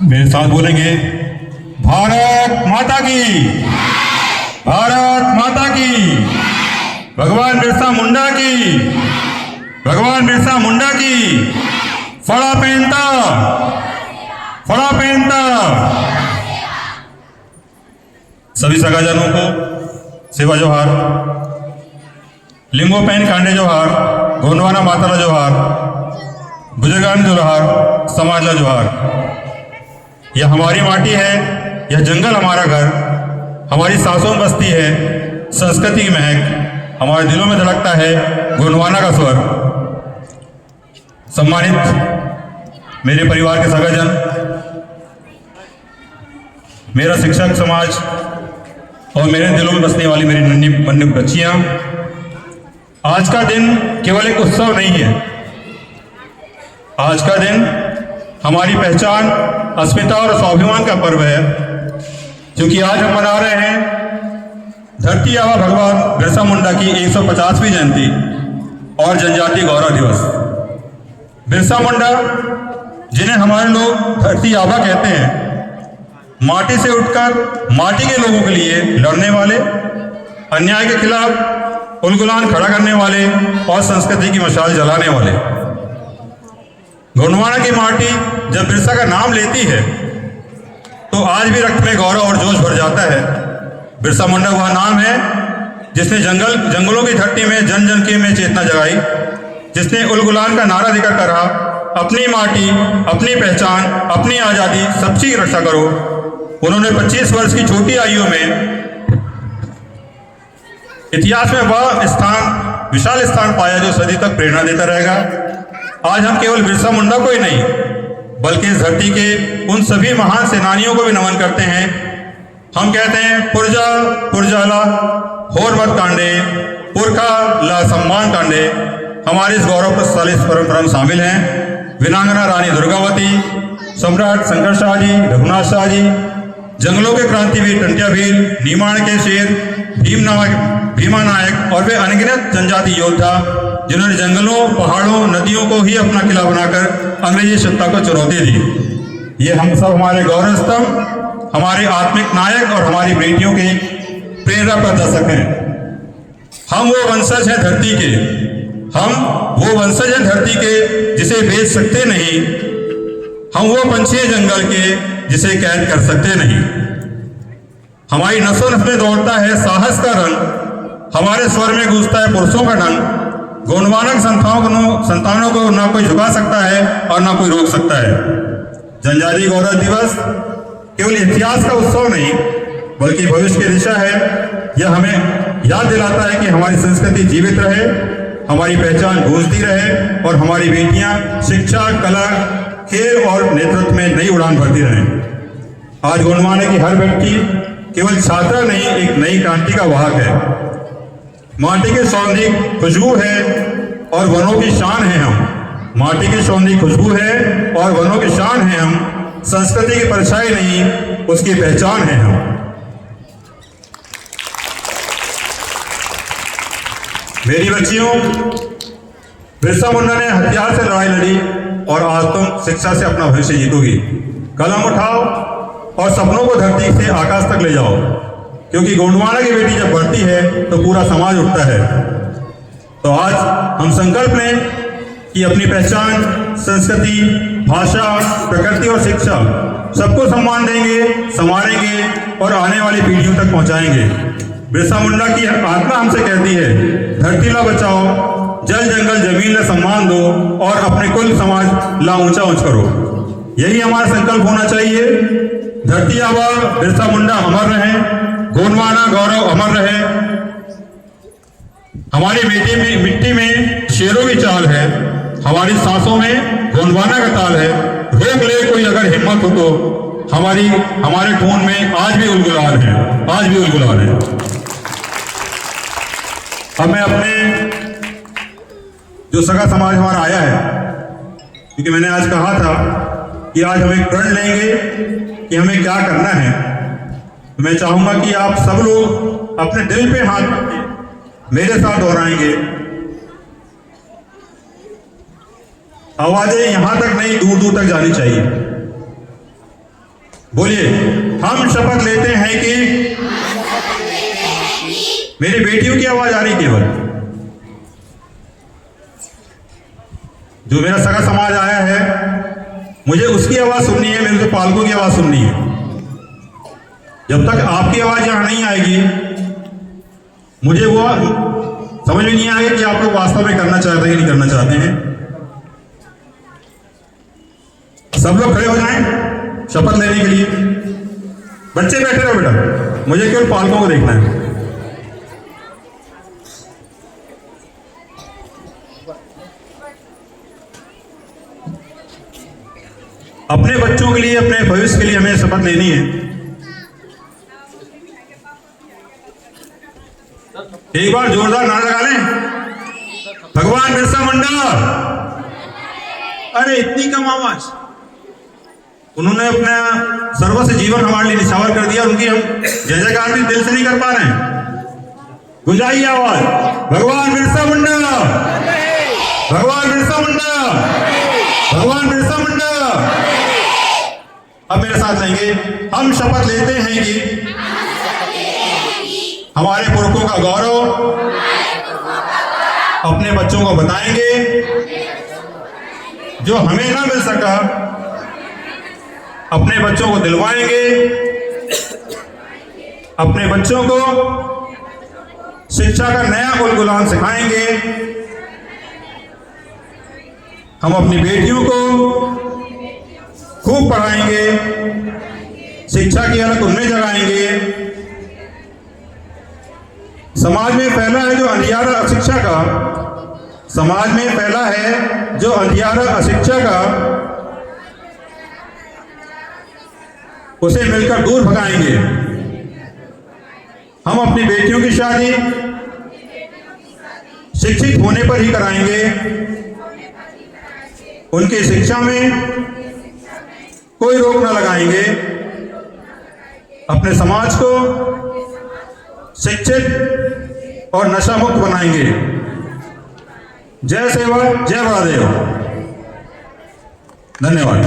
मेरे साथ बोलेंगे, भारत माता की, भारत माता की, भगवान बिरसा मुंडा की, भगवान बिरसा मुंडा की, फड़ा पहनता, फड़ा पहनता। सभी सगाजनों को सेवा जोहार, लिंगो पैन कांडे जोहार, गोंडवाना माताला जोहार, बुजुर्गान जोहार, समाजला जोहार। यह हमारी माटी है, यह जंगल हमारा घर, हमारी सांसों में बसती है संस्कृति की महक, हमारे दिलों में धड़कता है गोंडवाना का स्वर। सम्मानित मेरे परिवार के सगाजन, मेरा शिक्षक समाज और मेरे दिलों में बसने वाली मेरी नन्ही बन्नी बच्चियां, आज का दिन केवल एक उत्सव नहीं है। आज का दिन हमारी पहचान, अस्मिता और स्वाभिमान का पर्व है, क्योंकि आज हम मना रहे हैं धरती आबा भगवान बिरसा मुंडा की 150वीं जयंती और जनजातीय गौरव दिवस। बिरसा मुंडा, जिन्हें हमारे लोग धरती आबा कहते हैं, माटी से उठकर माटी के लोगों के लिए लड़ने वाले, अन्याय के खिलाफ उलगुलान खड़ा करने वाले और संस्कृति की मशाल जलाने वाले। गोंडवाना की माटी जब बिरसा का नाम लेती है तो आज भी रक्त में गौरव और जोश भर जाता है। बिरसा मुंडा वह नाम है जिसने जंगलों की धरती में जन जन के में चेतना जगाई, जिसने उलगुलान का नारा देकर कहा, अपनी माटी, अपनी पहचान, अपनी आज़ादी, सबकी की रक्षा करो। उन्होंने 25 वर्ष की छोटी आयु में इतिहास में वह स्थान, विशाल स्थान पाया जो सदी तक प्रेरणा देता रहेगा। आज हम केवल बिरसा मुंडा को ही नहीं, बल्कि इस धरती के उन सभी महान सेनानियों को भी नमन करते हैं। हम कहते हैं, पुरजा पुरजाला होर मत कांडे, पुरखा ला सम्मान कांडे। हमारे इस गौरवशाली परंपरा में शामिल हैं वीरांगना रानी दुर्गावती, सम्राट शंकर शाह जी, रघुनाथ शाह जी, जंगलों के क्रांतिवीर टंटिया भील, नीमाण के शेर भीमा नायक और वे अनगिनत जनजाति योद्धा, जिन्होंने जंगलों, पहाड़ों, नदियों को ही अपना किला बनाकर अंग्रेजी सत्ता को चुनौती दी। ये हम सब हमारे गौरव स्तंभ, हमारे आत्मिक नायक और हमारी बेटियों के प्रेरणा प्रदर्शक हैं। हम वो वंशज हैं धरती के, हम वो वंशज हैं धरती के जिसे बेच सकते नहीं, हम वो पंछी हैं जंगल के जिसे कैद कर सकते नहीं। हमारी नसों नस में दौड़ता है साहस का रंग, हमारे स्वर में गूंजता है पुरुषों का ढंग। गोंडवाना संतानों को ना कोई झुका सकता है और ना कोई रोक सकता है। जनजातीय गौरव दिवस केवल इतिहास का उत्सव नहीं, बल्कि भविष्य की दिशा है। यह हमें याद दिलाता है कि हमारी संस्कृति जीवित रहे, हमारी पहचान गूंजती रहे और हमारी बेटियां शिक्षा, कला, खेल और नेतृत्व में नई उड़ान भरती रहें। आज गोंडवाना की हर व्यक्ति केवल छात्रा नहीं, एक नई क्रांति का वाहक है। माटी की सौंधी खुशबू है और वनों की शान है हम। माटी की सौंधी खुशबू है और वनों की शान है हम। संस्कृति की परछाई नहीं, उसकी पहचान है हम। मेरी बच्चियों, बिरसा मुंडा ने हथियार से लड़ाई लड़ी और आज तुम शिक्षा से अपना भविष्य जीतोगी। कलम उठाओ और सपनों को धरती से आकाश तक ले जाओ, क्योंकि गोंडवाना की बेटी जब बढ़ती है तो पूरा समाज उठता है। तो आज हम संकल्प लें कि अपनी पहचान, संस्कृति, भाषा, प्रकृति और शिक्षा सबको सम्मान देंगे, संवारेंगे और आने वाली पीढ़ियों तक पहुंचाएंगे। बिरसा मुंडा की आत्मा हमसे कहती है, धरती ला बचाओ, जल जंगल जमीन ला सम्मान दो और अपने कुल समाज ला ऊंचा ऊंच करो। यही हमारा संकल्प होना चाहिए। धरती आबा बिरसा मुंडा अमर रहे, गोंडवाना गौरव अमर रहे। हमारी मिट्टी में शेरों की चाल है, हमारी सांसों में गोंडवाना का ताल है। रोक ले कोई अगर हिम्मत हो तो हमारे खून में आज भी उलगुलाल है, आज भी उलगुलाल है। अब मैं अपने जो सगा समाज हमारा आया है, क्योंकि मैंने आज कहा था कि आज हम एक प्रण लेंगे कि हमें क्या करना है, तो मैं चाहूंगा कि आप सब लोग अपने दिल पे हाथ रखें, मेरे साथ दोहराएंगे। आवाजें यहां तक नहीं, दूर दूर तक जानी चाहिए। बोलिए, हम शपथ लेते हैं कि मेरी बेटियों की आवाज आ रही केवल, जो मेरा सगा समाज आया है मुझे उसकी आवाज सुननी है, मेरे तो पालकों की आवाज सुननी है। जब तक आपकी आवाज यहां नहीं आएगी मुझे वो समझ में नहीं आएगा कि आप लोग वास्तव में करना चाहते हैं कि नहीं करना चाहते हैं। सब लोग खड़े हो जाएं शपथ लेने के लिए। बच्चे बैठे रहो बेटा, मुझे केवल पालकों को देखना है। अपने बच्चों के लिए, अपने भविष्य के लिए हमें शपथ लेनी है। एक बार जोरदार नारा लगा लें, भगवान बिरसा मुंडा। अरे इतनी कम आवाज, उन्होंने अपना सर्वस्व जीवन हमारे लिए निछावर कर दिया, उनकी हम जय जयकार भी दिल से नहीं कर पा रहे हैं। गुंजाइए आवाज, भगवान बिरसा मुंडा, भगवान बिरसा मुंडा, भगवान बिरसा मुंडा। अब मेरे साथ लेंगे, हम शपथ लेते हैं कि हमारे पुरखों का गौरव अपने बच्चों को बताएंगे, जो हमें ना मिल सका अपने बच्चों को दिलवाएंगे, अपने बच्चों को शिक्षा का नया गुलगुलान सिखाएंगे। हम अपनी बेटियों को खूब पढ़ाएंगे, शिक्षा की अलग उनमें जगाएंगे। समाज में फैला है जो अंधियारा अशिक्षा का, समाज में फैला है जो अंधियारा अशिक्षा का, उसे मिलकर दूर भगाएंगे। हम अपनी बेटियों की शादी शिक्षित होने पर ही कराएंगे, उनकी शिक्षा में कोई रोक न लगाएंगे, अपने समाज को शिक्षित और नशा मुक्त बनाएंगे। जय सेवा, जय बड़ादेव। धन्यवाद।